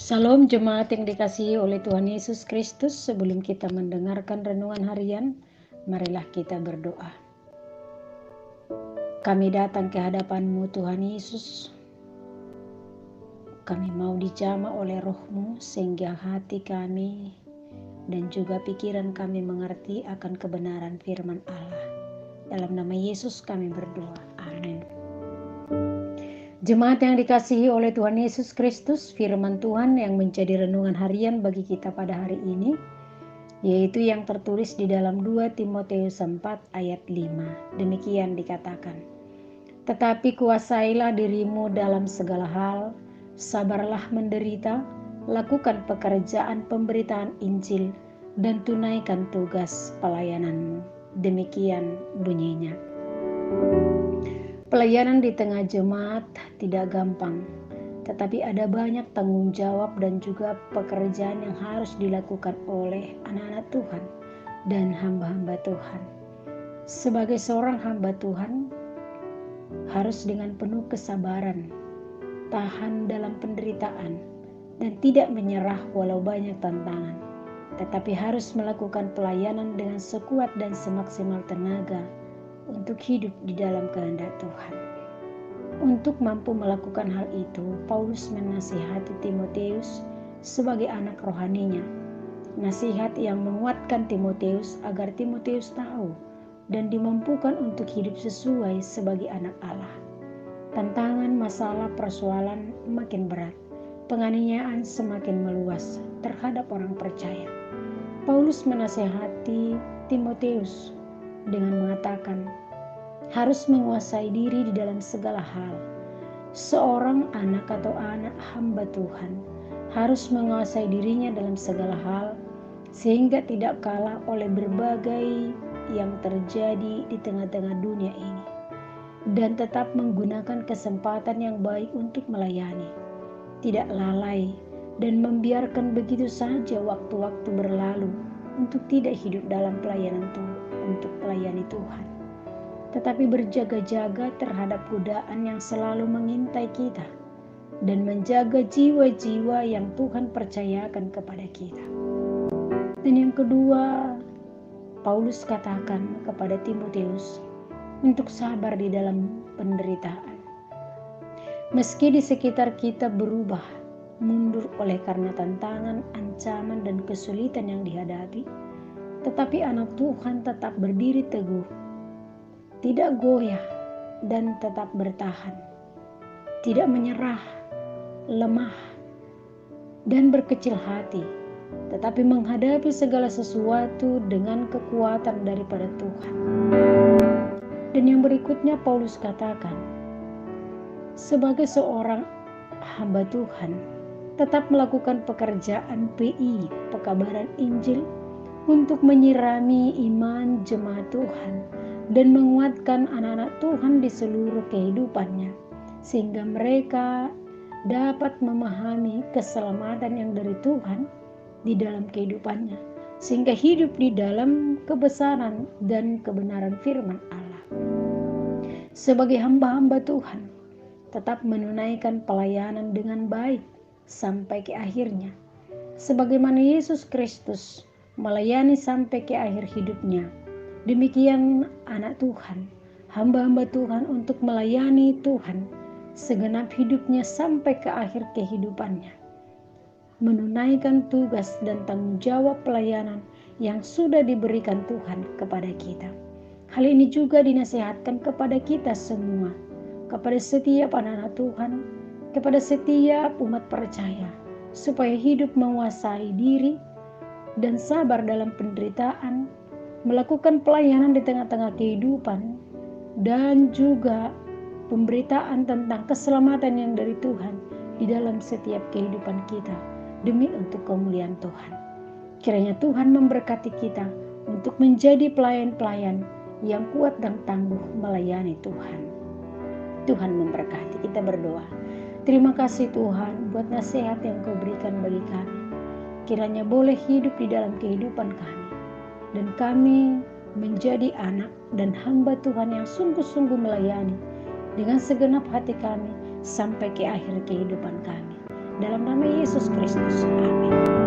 Salam jemaat yang dikasihi oleh Tuhan Yesus Kristus. Sebelum kita mendengarkan renungan harian, marilah kita berdoa. Kami datang ke hadapan-Mu Tuhan Yesus. Kami mau dijamah oleh Roh-Mu sehingga hati kami dan juga pikiran kami mengerti akan kebenaran firman Allah. Dalam nama Yesus kami berdoa. Amin. Jemaat yang dikasihi oleh Tuhan Yesus Kristus, firman Tuhan yang menjadi renungan harian bagi kita pada hari ini, yaitu yang tertulis di dalam 2 Timotius 4 ayat 5. Demikian dikatakan, "Tetapi kuasailah dirimu dalam segala hal, sabarlah menderita, lakukan pekerjaan pemberitaan Injil, dan tunaikan tugas pelayananmu." Demikian bunyinya. Pelayanan di tengah jemaat tidak gampang, tetapi ada banyak tanggung jawab dan juga pekerjaan yang harus dilakukan oleh anak-anak Tuhan dan hamba-hamba Tuhan. Sebagai seorang hamba Tuhan, harus dengan penuh kesabaran, tahan dalam penderitaan, dan tidak menyerah walau banyak tantangan, tetapi harus melakukan pelayanan dengan sekuat dan semaksimal tenaga untuk hidup di dalam kehendak Tuhan. Untuk mampu melakukan hal itu, Paulus menasihati Timotius sebagai anak rohaninya. Nasihat yang menguatkan Timotius agar Timotius tahu dan dimampukan untuk hidup sesuai sebagai anak Allah. Tantangan, masalah, persoalan makin berat. Penganiayaan semakin meluas terhadap orang percaya. Paulus menasihati Timotius dengan mengatakan, harus menguasai diri di dalam segala hal. Seorang anak atau anak hamba Tuhan harus menguasai dirinya dalam segala hal, sehingga tidak kalah oleh berbagai yang terjadi di tengah-tengah dunia ini, dan tetap menggunakan kesempatan yang baik untuk melayani, tidak lalai dan membiarkan begitu saja waktu-waktu berlalu untuk tidak hidup dalam pelayanan Tuhan, untuk melayani Tuhan, tetapi berjaga-jaga terhadap godaan yang selalu mengintai kita dan menjaga jiwa-jiwa yang Tuhan percayakan kepada kita. Dan yang kedua, Paulus katakan kepada Timotius untuk sabar di dalam penderitaan. Meski di sekitar kita berubah, mundur oleh karena tantangan, ancaman, dan kesulitan yang dihadapi, tetapi anak Tuhan tetap berdiri teguh, tidak goyah, dan tetap bertahan, tidak menyerah, lemah, dan berkecil hati, tetapi menghadapi segala sesuatu dengan kekuatan daripada Tuhan. Dan yang berikutnya Paulus katakan, sebagai seorang hamba Tuhan, tetap melakukan pekerjaan PI, pekabaran Injil, untuk menyirami iman jemaat Tuhan dan menguatkan anak-anak Tuhan di seluruh kehidupannya, sehingga mereka dapat memahami keselamatan yang dari Tuhan di dalam kehidupannya, sehingga hidup di dalam kebesaran dan kebenaran firman Allah. Sebagai hamba-hamba Tuhan, tetap menunaikan pelayanan dengan baik sampai ke akhirnya, sebagaimana Yesus Kristus melayani sampai ke akhir hidupnya. Demikian anak Tuhan, hamba-hamba Tuhan untuk melayani Tuhan segenap hidupnya sampai ke akhir kehidupannya, menunaikan tugas dan tanggung jawab pelayanan yang sudah diberikan Tuhan kepada kita. Hal ini juga dinasihatkan kepada kita semua, kepada setiap anak-anak Tuhan, kepada setiap umat percaya, supaya hidup menguasai diri dan sabar dalam penderitaan, melakukan pelayanan di tengah-tengah kehidupan, dan juga pemberitaan tentang keselamatan yang dari Tuhan di dalam setiap kehidupan kita, demi untuk kemuliaan Tuhan. Kiranya Tuhan memberkati kita untuk menjadi pelayan-pelayan yang kuat dan tangguh melayani Tuhan. Tuhan memberkati. Kita berdoa. Terima kasih Tuhan buat nasihat yang Kau berikan bagi kami. Kiranya boleh hidup di dalam kehidupan kami, dan kami menjadi anak dan hamba Tuhan yang sungguh-sungguh melayani dengan segenap hati kami sampai ke akhir kehidupan kami. Dalam nama Yesus Kristus. Amin.